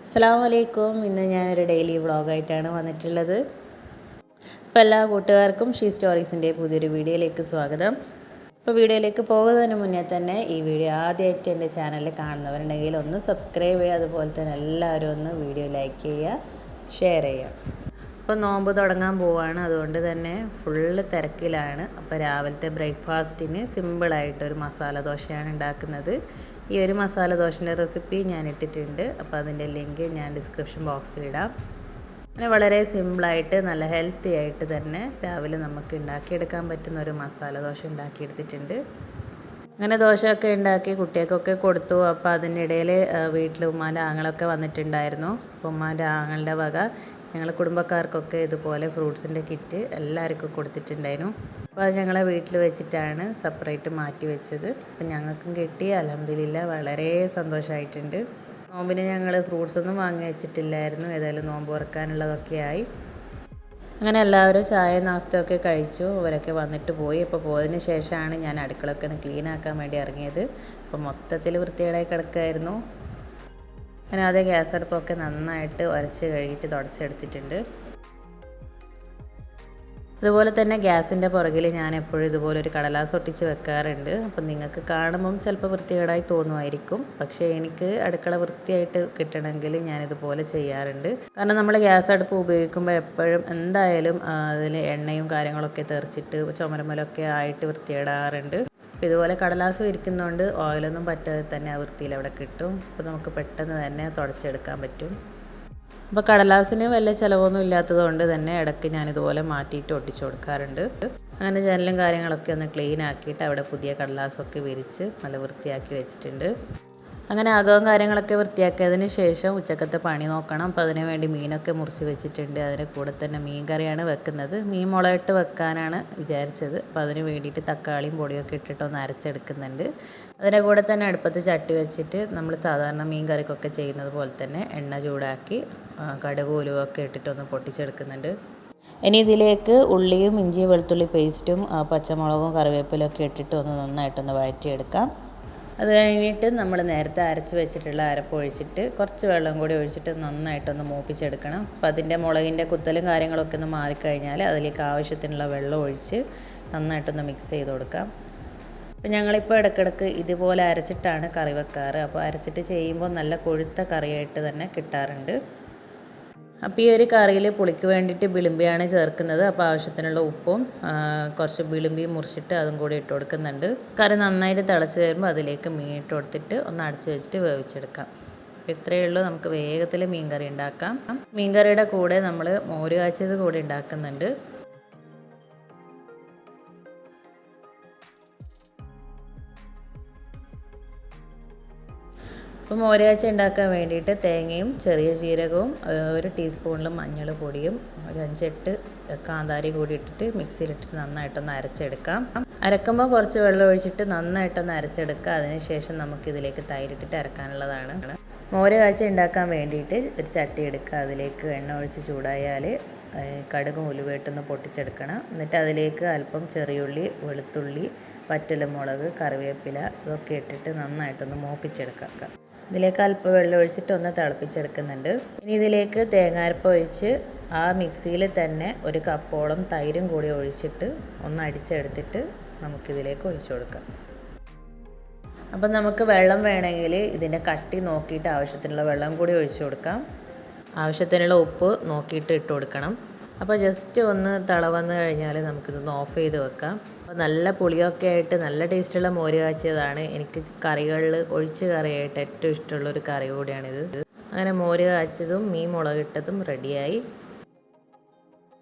അസ്സലാമു അലൈക്കും. ഇന്ന് ഞാനൊരു ഡെയിലി വ്ളോഗായിട്ടാണ് വന്നിട്ടുള്ളത്. അപ്പോൾ എല്ലാ കൂട്ടുകാർക്കും ഷീ സ്റ്റോറീസിൻ്റെ പുതിയൊരു വീഡിയോയിലേക്ക് സ്വാഗതം. അപ്പോൾ വീഡിയോയിലേക്ക് പോകുന്നതിന് മുന്നേ തന്നെ ഈ വീഡിയോ ആദ്യമായിട്ട് എൻ്റെ ചാനലിൽ കാണുന്നവരുണ്ടെങ്കിൽ ഒന്ന് സബ്സ്ക്രൈബ് ചെയ്യുക. അതുപോലെ തന്നെ എല്ലാവരും ഒന്ന് വീഡിയോ ലൈക്ക് ചെയ്യുക, ഷെയർ ചെയ്യുക. അപ്പോൾ നോമ്പ് തുടങ്ങാൻ പോവുകയാണ്, അതുകൊണ്ട് തന്നെ ഫുള്ള് തിരക്കിലാണ്. അപ്പോൾ രാവിലത്തെ ബ്രേക്ക്ഫാസ്റ്റിന് സിമ്പിളായിട്ടൊരു മസാല ദോശയാണ് ഉണ്ടാക്കുന്നത്. ഈ ഒരു മസാല ദോശൻ്റെ റെസിപ്പി ഞാൻ ഇട്ടിട്ടുണ്ട്. അപ്പോൾ അതിൻ്റെ ലിങ്ക് ഞാൻ ഡിസ്ക്രിപ്ഷൻ ബോക്സിലിടാം. അങ്ങനെ വളരെ സിമ്പിളായിട്ട് നല്ല ഹെൽത്തി ആയിട്ട് തന്നെ രാവിലെ നമുക്ക് ഉണ്ടാക്കിയെടുക്കാൻ പറ്റുന്ന ഒരു മസാല ദോശ ഉണ്ടാക്കിയെടുത്തിട്ടുണ്ട്. അങ്ങനെ ദോശയൊക്കെ ഉണ്ടാക്കി കുട്ടികൾക്കൊക്കെ കൊടുത്തു. അപ്പോൾ അതിനിടയിൽ വീട്ടിൽ ഉമ്മാൻ്റെ ആങ്ങളൊക്കെ വന്നിട്ടുണ്ടായിരുന്നു. അപ്പോൾ ഉമ്മാൻ്റെ ആങ്ങളുടെ വക ഞങ്ങൾ കുടുംബക്കാർക്കൊക്കെ ഇതുപോലെ ഫ്രൂട്ട്സിൻ്റെ കിറ്റ് എല്ലാവർക്കും കൊടുത്തിട്ടുണ്ടായിരുന്നു. അപ്പോൾ അത് ഞങ്ങളെ വീട്ടിൽ വെച്ചിട്ടാണ് സെപ്പറേറ്റ് മാറ്റി വെച്ചത്. അപ്പോൾ ഞങ്ങൾക്കും കിട്ടി. അൽഹംദുലില്ലാഹ് വളരെ സന്തോഷമായിട്ടുണ്ട്. നോമ്പിന് ഞങ്ങൾ ഫ്രൂട്ട്സൊന്നും വാങ്ങി വെച്ചിട്ടില്ലായിരുന്നു. ഏതായാലും നോമ്പ് തുറക്കാനുള്ളതൊക്കെ ആയി. അങ്ങനെ എല്ലാവരും ചായ നാസ്തയൊക്കെ കഴിച്ചു. അവരൊക്കെ വന്നിട്ട് പോയി. അപ്പോൾ പോയതിന് ശേഷമാണ് ഞാൻ അടുക്കളയൊക്കെ ഒന്ന് ക്ലീൻ ആക്കാൻ വേണ്ടി ഇറങ്ങിയത്. അപ്പോൾ മൊത്തത്തിൽ വൃത്തികേടായി കിടക്കുമായിരുന്നു. അങ്ങനെ അതേ ഗ്യാസ് അടുപ്പൊക്കെ നന്നായിട്ട് ഉരച്ച് കഴുകിയിട്ട് തുടച്ചെടുത്തിട്ടുണ്ട്. അതുപോലെ തന്നെ ഗ്യാസിൻ്റെ പുറകിൽ ഞാൻ എപ്പോഴും ഇതുപോലെ ഒരു കടലാസ് ഒട്ടിച്ച് വെക്കാറുണ്ട്. അപ്പം നിങ്ങൾക്ക് കാണുമ്പം ചിലപ്പോൾ വൃത്തികേടായി തോന്നുമായിരിക്കും, പക്ഷേ എനിക്ക് അടുക്കള വൃത്തിയായിട്ട് കിട്ടണമെങ്കിൽ ഞാനിതുപോലെ ചെയ്യാറുണ്ട്. കാരണം നമ്മൾ ഗ്യാസ് അടുപ്പ് ഉപയോഗിക്കുമ്പോൾ എപ്പോഴും എന്തായാലും അതിൽ എണ്ണയും കാര്യങ്ങളൊക്കെ തെറിച്ചിട്ട് ചുമരുമലൊക്കെ ആയിട്ട് വൃത്തികേടാറുണ്ട്. ഇതുപോലെ കടലാസ് ഇരിക്കുന്നതുകൊണ്ട് ഓയിലൊന്നും പറ്റാതെ തന്നെ ആ വൃത്തിയിൽ അവിടെ കിട്ടും. അപ്പോൾ നമുക്ക് പെട്ടെന്ന് തന്നെ തുടച്ചെടുക്കാൻ പറ്റും. അപ്പോൾ കടലാസിന് വലിയ ചിലവൊന്നും ഇല്ലാത്തത് കൊണ്ട് തന്നെ ഇടയ്ക്ക് ഞാനിതുപോലെ മാറ്റിയിട്ട് ഒട്ടിച്ചു കൊടുക്കാറുണ്ട്. അങ്ങനെ ജനലും കാര്യങ്ങളൊക്കെ ഒന്ന് ക്ലീൻ ആക്കിയിട്ട് അവിടെ പുതിയ കടലാസൊക്കെ വിരിച്ച് നല്ല വൃത്തിയാക്കി വെച്ചിട്ടുണ്ട്. അങ്ങനെ അകവും കാര്യങ്ങളൊക്കെ വൃത്തിയാക്കിയതിന് ശേഷം ഉച്ചക്കത്തെ പണി നോക്കണം. അപ്പോൾ അതിന് വേണ്ടി മീനൊക്കെ മുറിച്ച് വെച്ചിട്ടുണ്ട്. അതിൻ്റെ കൂടെ തന്നെ മീൻ കറിയാണ് വെക്കുന്നത്. മീൻ മുളകിട്ട് വെക്കാനാണ് വിചാരിച്ചത്. അപ്പോൾ അതിന് വേണ്ടിയിട്ട് തക്കാളിയും പൊടിയൊക്കെ ഇട്ടിട്ടൊന്ന് അരച്ചെടുക്കുന്നുണ്ട്. അതിൻ്റെ കൂടെ തന്നെ അടുപ്പത്ത് ചട്ടി വെച്ചിട്ട് നമ്മൾ സാധാരണ മീൻ കറിക്കൊക്കെ ചെയ്യുന്നത് പോലെ തന്നെ എണ്ണ ചൂടാക്കി കടുക് ഉലുവൊക്കെ ഇട്ടിട്ടൊന്ന് പൊട്ടിച്ചെടുക്കുന്നുണ്ട്. ഇനി ഇതിലേക്ക് ഉള്ളിയും ഇഞ്ചി വെളുത്തുള്ളി പേസ്റ്റും പച്ചമുളകും കറിവേപ്പിലൊക്കെ ഇട്ടിട്ട് ഒന്ന് നന്നായിട്ടൊന്ന് വഴറ്റിയെടുക്കാം. അത് കഴിഞ്ഞിട്ട് നമ്മൾ നേരത്തെ അരച്ച് വെച്ചിട്ടുള്ള അരപ്പ് ഒഴിച്ചിട്ട് കുറച്ച് വെള്ളം കൂടി ഒഴിച്ചിട്ട് നന്നായിട്ടൊന്ന് മൂപ്പിച്ചെടുക്കണം. അപ്പോൾ അതിൻ്റെ മുളകിൻ്റെ കുത്തലും കാര്യങ്ങളൊക്കെ ഒന്ന് മാറിക്കഴിഞ്ഞാൽ അതിലേക്ക് ആവശ്യത്തിനുള്ള വെള്ളം ഒഴിച്ച് നന്നായിട്ടൊന്ന് മിക്സ് ചെയ്ത് കൊടുക്കാം. അപ്പോൾ ഞങ്ങളിപ്പോൾ ഇടയ്ക്കിടയ്ക്ക് ഇതുപോലെ അരച്ചിട്ടാണ് കറി വെക്കാറ്. അപ്പോൾ അരച്ചിട്ട് ചെയ്യുമ്പോൾ നല്ല കൊഴുത്ത കറിയായിട്ട് തന്നെ കിട്ടാറുണ്ട്. അപ്പോൾ ഈ ഒരു കറിയിൽ പുളിക്ക് വേണ്ടിയിട്ട് ബിളിമ്പിയാണ് ചേർക്കുന്നത്. അപ്പോൾ ആവശ്യത്തിനുള്ള ഉപ്പും കുറച്ച് ബിളിമ്പിയും മുറിച്ചിട്ട് അതും കൂടി ഇട്ട് കൊടുക്കുന്നുണ്ട്. കറി നന്നായിട്ട് തിളച്ച് വരുമ്പോൾ അതിലേക്ക് മീൻ ഇട്ട് കൊടുത്തിട്ട് ഒന്ന് അടച്ച് വെച്ചിട്ട് വേവിച്ചെടുക്കാം. അപ്പോൾ ഇത്രയേ ഉള്ളൂ, നമുക്ക് വേഗത്തിൽ മീൻ കറി ഉണ്ടാക്കാം. മീൻ കറിയുടെ കൂടെ നമ്മൾ മോര് കാച്ചിയത് കൂടി ഉണ്ടാക്കുന്നുണ്ട്. അപ്പോൾ മോര് കാച്ചി ഉണ്ടാക്കാൻ വേണ്ടിയിട്ട് തേങ്ങയും ചെറിയ ജീരകവും ഒരു ടീസ്പൂണിൽ മഞ്ഞൾ പൊടിയും ഒരു 5-8 കാന്താരി കൂടി ഇട്ടിട്ട് മിക്സിയിലിട്ടിട്ട് നന്നായിട്ടൊന്ന് അരച്ചെടുക്കാം. അരക്കുമ്പോൾ കുറച്ച് വെള്ളം ഒഴിച്ചിട്ട് നന്നായിട്ടൊന്ന് അരച്ചെടുക്കുക. അതിനുശേഷം നമുക്കിതിലേക്ക് തൈരിട്ടിട്ട് അരക്കാനുള്ളതാണ്. മോര് കാച്ചി ഉണ്ടാക്കാൻ വേണ്ടിയിട്ട് ഒരു ചട്ടി എടുക്കുക. അതിലേക്ക് എണ്ണ ഒഴിച്ച് ചൂടായാൽ കടുകും ഉലുവയിട്ടൊന്ന് പൊട്ടിച്ചെടുക്കണം. എന്നിട്ട് അതിലേക്ക് അല്പം ചെറിയുള്ളി, വെളുത്തുള്ളി, വറ്റൽമുളക്, കറിവേപ്പില ഇതൊക്കെ ഇട്ടിട്ട് നന്നായിട്ടൊന്ന് മൂപ്പിച്ചെടുക്കാം. ഇതിലേക്ക് അല്പം വെള്ളം ഒഴിച്ചിട്ട് ഒന്ന് തിളപ്പിച്ചെടുക്കുന്നുണ്ട്. ഇനി ഇതിലേക്ക് തേങ്ങാരപ്പ് ഒഴിച്ച് ആ മിക്സിയിൽ തന്നെ ഒരു കപ്പോളം തൈരും കൂടി ഒഴിച്ചിട്ട് ഒന്ന് അടിച്ചെടുത്തിട്ട് നമുക്കിതിലേക്ക് ഒഴിച്ചു കൊടുക്കാം. അപ്പം നമുക്ക് വെള്ളം വേണമെങ്കിൽ ഇതിൻ്റെ കട്ടി നോക്കിയിട്ട് ആവശ്യത്തിനുള്ള വെള്ളം കൂടി ഒഴിച്ചു കൊടുക്കാം. ആവശ്യത്തിനുള്ള ഉപ്പ് നോക്കിയിട്ട് ഇട്ട് കൊടുക്കണം. അപ്പോൾ ജസ്റ്റ് ഒന്ന് വന്നു കഴിഞ്ഞാൽ നമുക്കിതൊന്ന് ഓഫ് ചെയ്ത് വെക്കാം. അപ്പോൾ നല്ല പുളിയൊക്കെ ആയിട്ട് നല്ല ടേസ്റ്റുള്ള മോര് കാച്ചിയതാണ്. എനിക്ക് കറികളിൽ ഒഴിച്ച് കറിയായിട്ട് ഏറ്റവും ഇഷ്ടമുള്ളൊരു കറി കൂടിയാണിത്. അങ്ങനെ മോര് കാച്ചിയതും മീൻ മുളകിട്ടതും റെഡിയായി.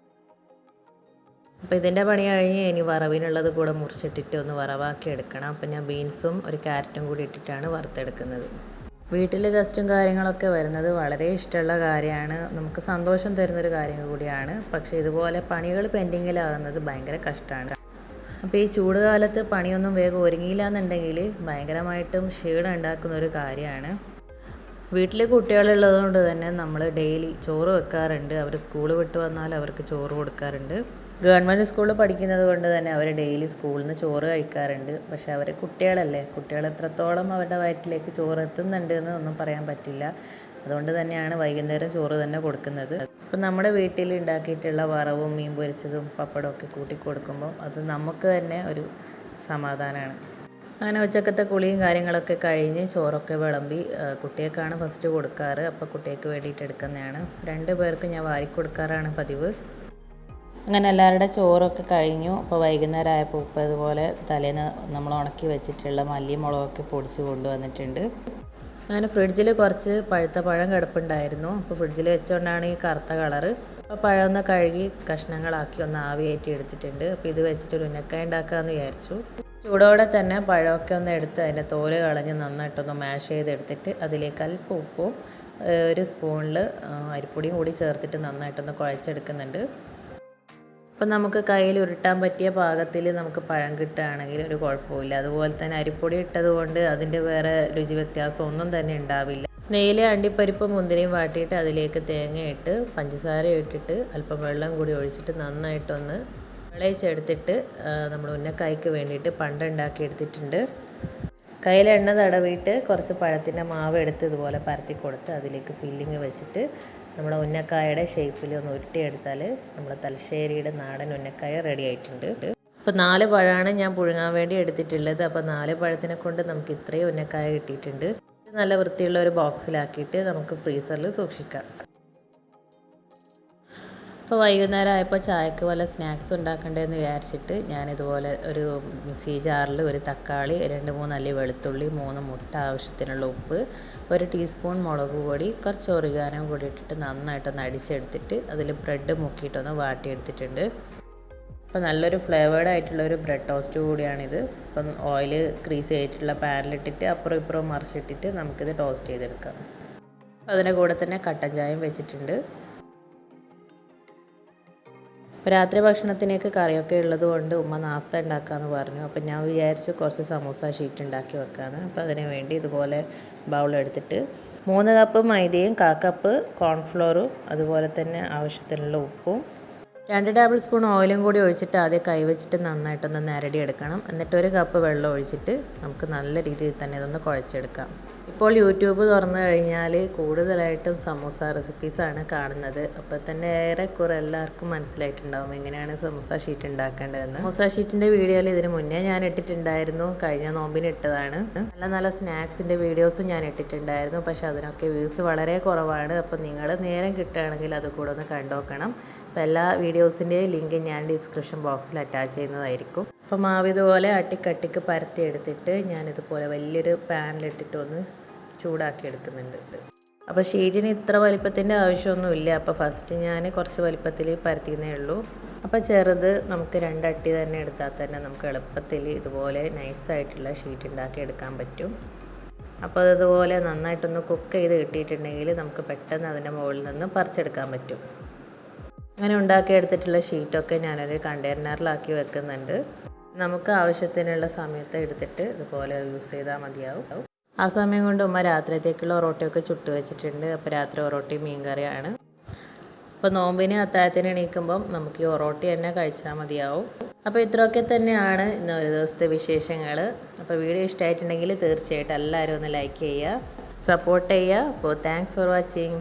അപ്പോൾ ഇതിൻ്റെ പണി കഴിഞ്ഞ് ഇനി വറവിനുള്ളത് കൂടെ മുറിച്ചിട്ടിട്ട് ഒന്ന് വറവാക്കി എടുക്കണം. അപ്പോൾ ഞാൻ ബീൻസും ഒരു ക്യാരറ്റും കൂടി ഇട്ടിട്ടാണ് വറുത്തെടുക്കുന്നത്. വീട്ടിൽ ഗസ്റ്റും കാര്യങ്ങളൊക്കെ വരുന്നത് വളരെ ഇഷ്ടമുള്ള കാര്യമാണ്. നമുക്ക് സന്തോഷം തരുന്നൊരു കാര്യം കൂടിയാണ്. പക്ഷേ ഇതുപോലെ പണികൾ പെൻഡിങ്ങിലാകുന്നത് ഭയങ്കര കഷ്ടമാണ്. അപ്പോൾ ഈ ചൂട് കാലത്ത് പണിയൊന്നും വേഗം ഒരുങ്ങിയില്ല എന്നുണ്ടെങ്കിൽ ഭയങ്കരമായിട്ടും ക്ഷീണം ഉണ്ടാക്കുന്ന ഒരു കാര്യമാണ്. വീട്ടിൽ കുട്ടികളുള്ളത് കൊണ്ട് തന്നെ നമ്മൾ ഡെയിലി ചോറ് വെക്കാറുണ്ട്. അവർ സ്കൂൾ വിട്ട് വന്നാൽ അവർക്ക് ചോറ് കൊടുക്കാറുണ്ട്. ഗവൺമെൻറ് സ്കൂളിൽ പഠിക്കുന്നത് കൊണ്ട് തന്നെ അവർ ഡെയിലി സ്കൂളിൽ നിന്ന് ചോറ് കഴിക്കാറുണ്ട്. പക്ഷേ അവർ കുട്ടികളല്ലേ, കുട്ടികൾ എത്രത്തോളം അവരുടെ വയറ്റിലേക്ക് ചോറ് എത്തുന്നുണ്ട് എന്ന് ഒന്നും പറയാൻ പറ്റില്ല. അതുകൊണ്ട് തന്നെയാണ് വൈകുന്നേരം ചോറ് തന്നെ കൊടുക്കുന്നത്. ഇപ്പം നമ്മുടെ വീട്ടിൽ ഉണ്ടാക്കിയിട്ടുള്ള വറവും മീൻ പൊരിച്ചതും പപ്പടവും ഒക്കെ കൂട്ടി കൊടുക്കുമ്പോൾ അത് നമുക്ക് തന്നെ ഒരു സമാധാനമാണ്. അങ്ങനെ ഉച്ചക്കത്തെ കുളിയും കാര്യങ്ങളൊക്കെ കഴിഞ്ഞ് ചോറൊക്കെ വിളമ്പി കുട്ടികൾക്കാണ് ഫസ്റ്റ് കൊടുക്കാറ്. അപ്പോൾ കുട്ടികൾക്ക് വേണ്ടിയിട്ട് എടുക്കുന്നതാണ്. 2 പേർക്ക് ഞാൻ വാരി കൊടുക്കാറാണ് പതിവ്. അങ്ങനെ എല്ലാവരുടെ ചോറൊക്കെ കഴിഞ്ഞു. അപ്പോൾ വൈകുന്നേരം ആയപ്പോൾ ഉപ്പ ഇതുപോലെ തലേന്ന് നമ്മൾ ഉണക്കി വെച്ചിട്ടുള്ള മല്ലിയും മുളകൊക്കെ പൊടിച്ച് കൊണ്ടുവന്നിട്ടുണ്ട്. അങ്ങനെ ഫ്രിഡ്ജിൽ കുറച്ച് പഴുത്ത പഴം കിടപ്പുണ്ടായിരുന്നു. അപ്പോൾ ഫ്രിഡ്ജിൽ വെച്ചുകൊണ്ടാണ് ഈ കറുത്ത കളറ്. അപ്പോൾ പഴം ഒന്ന് കഴുകി കഷ്ണങ്ങളാക്കി ഒന്ന് ആവിയേറ്റി എടുത്തിട്ടുണ്ട്. അപ്പോൾ ഇത് വെച്ചിട്ട് ഉന്നക്കായ ഉണ്ടാക്കാമെന്ന് വിചാരിച്ചു. ചൂടോടെ തന്നെ പഴമൊക്കെ ഒന്ന് എടുത്ത് അതിൻ്റെ തോല് കളഞ്ഞ് നന്നായിട്ടൊന്ന് മാഷ് ചെയ്തെടുത്തിട്ട് അതിലേക്ക് അല്പം ഉപ്പും 1 സ്പൂണിൽ അരിപ്പൊടിയും കൂടി ചേർത്തിട്ട് നന്നായിട്ടൊന്ന് കുഴച്ചെടുക്കുന്നുണ്ട്. അപ്പം നമുക്ക് കയ്യിൽ ഉരുട്ടാൻ പറ്റിയ പാകത്തിൽ നമുക്ക് പഴം കിട്ടുകയാണെങ്കിൽ ഒരു കുഴപ്പമില്ല. അതുപോലെ തന്നെ അരിപ്പൊടി ഇട്ടത് കൊണ്ട് അതിൻ്റെ വേറെ രുചി വ്യത്യാസം ഒന്നും തന്നെ ഉണ്ടാവില്ല. നെയ്യിൽ അണ്ടിപ്പരിപ്പ് മുന്തിരിയും വാട്ടിയിട്ട് അതിലേക്ക് തേങ്ങ ഇട്ട് പഞ്ചസാര ഇട്ടിട്ട് അല്പം വെള്ളം കൂടി ഒഴിച്ചിട്ട് നന്നായിട്ടൊന്ന് വിളയിച്ചെടുത്തിട്ട് നമ്മൾ ഉന്നക്കായ്ക്ക് വേണ്ടിയിട്ട് പണ്ടുണ്ടാക്കി എടുത്തിട്ടുണ്ട്. കയ്യിൽ എണ്ണ തടവിയിട്ട് കുറച്ച് പഴത്തിൻ്റെ മാവ് എടുത്ത് ഇതുപോലെ പരത്തി കൊടുത്ത് അതിലേക്ക് ഫില്ലിങ് വെച്ചിട്ട് നമ്മുടെ ഉന്നക്കായയുടെ ഷേപ്പിൽ ഒന്ന് ഉരുട്ടിയെടുത്താൽ നമ്മുടെ തലശ്ശേരിയുടെ നാടൻ ഉന്നക്കായ റെഡി ആയിട്ടുണ്ട്. അപ്പോൾ 4 പഴമാണ് ഞാൻ പുഴുങ്ങാൻ വേണ്ടി എടുത്തിട്ടുള്ളത്. അപ്പോൾ 4 പഴത്തിനെ കൊണ്ട് നമുക്ക് ഇത്രയും ഉന്നക്കായ കിട്ടിയിട്ടുണ്ട്. നല്ല വൃത്തിയുള്ള ഒരു ബോക്സിലാക്കിയിട്ട് നമുക്ക് ഫ്രീസറിൽ സൂക്ഷിക്കാം. അപ്പോൾ വൈകുന്നേരം ആയപ്പോൾ ചായക്ക് വല്ല സ്നാക്സ് ഉണ്ടാക്കണ്ടേന്ന് വിചാരിച്ചിട്ട് ഞാനിതുപോലെ ഒരു മിക്സി ജാറിൽ 1 തക്കാളി, 2-3 അല്ലി വെളുത്തുള്ളി, 3 മുട്ട, ആവശ്യത്തിനുള്ള ഉപ്പ്, 1 ടീസ്പൂൺ മുളക് പൊടി, കുറച്ച് ഒറിഗാനോ കൂടി ഇട്ടിട്ട് നന്നായിട്ടൊന്ന് അടിച്ചെടുത്തിട്ട് അതിൽ ബ്രെഡ് മുക്കിയിട്ടൊന്ന് വാട്ടിയെടുത്തിട്ടുണ്ട്. അപ്പോൾ നല്ലൊരു ഫ്ലേവേർഡ് ആയിട്ടുള്ള ഒരു ബ്രെഡ് ടോസ്റ്റ് കൂടിയാണിത്. അപ്പം ഓയിൽ ക്രീസ് ചെയ്തിട്ടുള്ള പാനിലിട്ടിട്ട് അപ്പുറം ഇപ്പുറം മറിച്ചിട്ടിട്ട് നമുക്കിത് ടോസ്റ്റ് ചെയ്തെടുക്കാം. അതിൻ്റെ കൂടെ തന്നെ കട്ടൻ ചായയും വെച്ചിട്ടുണ്ട്. രാത്രി ഭക്ഷണത്തിനേക്ക് കറിയൊക്കെ ഉള്ളതുകൊണ്ട് ഉമ്മ നാസ്ത ഉണ്ടാക്കാമെന്ന് പറഞ്ഞു. അപ്പം ഞാൻ വിചാരിച്ചു കുറച്ച് സമൂസ ഷീറ്റ് ഉണ്ടാക്കി വെക്കാമെന്ന്. അപ്പോൾ അതിന് വേണ്ടി ഇതുപോലെ ബൗളെടുത്തിട്ട് 3 കപ്പ് മൈദയും 1/4 കപ്പ് കോൺഫ്ലോറും അതുപോലെ തന്നെ ആവശ്യത്തിനുള്ള ഉപ്പും 2 ടേബിൾ സ്പൂൺ ഓയിലും കൂടി ഒഴിച്ചിട്ട് ആദ്യം കൈവച്ചിട്ട് നന്നായിട്ടൊന്ന് ഞരടിയെടുക്കണം. എന്നിട്ട് 1 കപ്പ് വെള്ളം ഒഴിച്ചിട്ട് നമുക്ക് നല്ല രീതിയിൽ തന്നെ ഇതൊന്ന് കുഴച്ചെടുക്കാം. ഇപ്പോൾ യൂട്യൂബ് തുറന്നു കഴിഞ്ഞാൽ കൂടുതലായിട്ടും സമൂസ റെസിപ്പീസാണ് കാണുന്നത്. അപ്പോൾ തന്നെ ഏറെക്കുറെ എല്ലാവർക്കും മനസ്സിലായിട്ടുണ്ടാവും എങ്ങനെയാണ് സമൂസ ഷീറ്റ് ഉണ്ടാക്കേണ്ടതെന്ന്. സമൂസ ഷീറ്റിൻ്റെ വീഡിയോയിൽ ഇതിന് മുന്നേ ഞാൻ ഇട്ടിട്ടുണ്ടായിരുന്നു. കഴിഞ്ഞ നോമ്പിന് ഇട്ടതാണ്. നല്ല നല്ല സ്നാക്സിൻ്റെ വീഡിയോസും ഞാൻ ഇട്ടിട്ടുണ്ടായിരുന്നു. പക്ഷേ അതിനൊക്കെ വ്യൂസ് വളരെ കുറവാണ്. അപ്പോൾ നിങ്ങൾ നേരം കിട്ടുകയാണെങ്കിൽ അത് കൂടെ ഒന്ന് കണ്ടുനോക്കണം. അപ്പോൾ എല്ലാ വീഡിയോസിൻ്റെ ലിങ്ക് ഞാൻ ഡിസ്ക്രിപ്ഷൻ ബോക്സിൽ അറ്റാച്ച് ചെയ്യുന്നതായിരിക്കും. അപ്പോൾ മാവ് ഇതുപോലെ അട്ടിക്കട്ടിക്ക് പരത്തി എടുത്തിട്ട് ഞാനിതുപോലെ വലിയൊരു പാനിലിട്ടിട്ട് ഒന്ന് ചൂടാക്കി എടുക്കുന്നുണ്ട്. അപ്പോൾ ഷീറ്റിന് ഇത്ര വലിപ്പത്തിൻ്റെ ആവശ്യമൊന്നുമില്ല. അപ്പോൾ ഫസ്റ്റ് ഞാൻ കുറച്ച് വലിപ്പത്തിൽ പരത്തിയേ ഉള്ളൂ. അപ്പോൾ ചെറുത് നമുക്ക് 2 അട്ടി തന്നെ എടുത്താൽ തന്നെ നമുക്ക് എളുപ്പത്തിൽ ഇതുപോലെ നൈസായിട്ടുള്ള ഷീറ്റ് ഉണ്ടാക്കി എടുക്കാൻ പറ്റും. അപ്പോൾ അതുപോലെ നന്നായിട്ടൊന്ന് കുക്ക് ചെയ്ത് കിട്ടിയിട്ടുണ്ടെങ്കിൽ നമുക്ക് പെട്ടെന്ന് അതിൻ്റെ മുകളിൽ നിന്ന് പറിച്ചെടുക്കാൻ പറ്റും. അങ്ങനെ ഉണ്ടാക്കിയെടുത്തിട്ടുള്ള ഷീറ്റൊക്കെ ഞാനൊരു കണ്ടെയ്നറിലാക്കി വെക്കുന്നുണ്ട്. നമുക്ക് ആവശ്യത്തിനുള്ള സമയത്ത് എടുത്തിട്ട് ഇതുപോലെ യൂസ് ചെയ്താൽ മതിയാവും. ആ സമയം കൊണ്ട് ഉമ്മ രാത്രിയത്തേക്കുള്ള ഒറോട്ടിയൊക്കെ ചുട്ട് വെച്ചിട്ടുണ്ട്. അപ്പോൾ രാത്രി ഒറോട്ടി മീൻകറിയാണ്. അപ്പോൾ നോമ്പിന് അത്താഴത്തിന് എണീക്കുമ്പം നമുക്ക് ഈ ഒറോട്ടി തന്നെ കഴിച്ചാൽ മതിയാവും. അപ്പോൾ ഇത്രയൊക്കെ തന്നെയാണ് ഇന്ന് ഒരു ദിവസത്തെ വിശേഷങ്ങൾ. അപ്പോൾ വീഡിയോ ഇഷ്ടമായിട്ടുണ്ടെങ്കിൽ തീർച്ചയായിട്ടും എല്ലാവരും ഒന്ന് ലൈക്ക് ചെയ്യുക, സപ്പോർട്ട് ചെയ്യുക. അപ്പോൾ താങ്ക്സ് ഫോർ വാച്ചിങ്.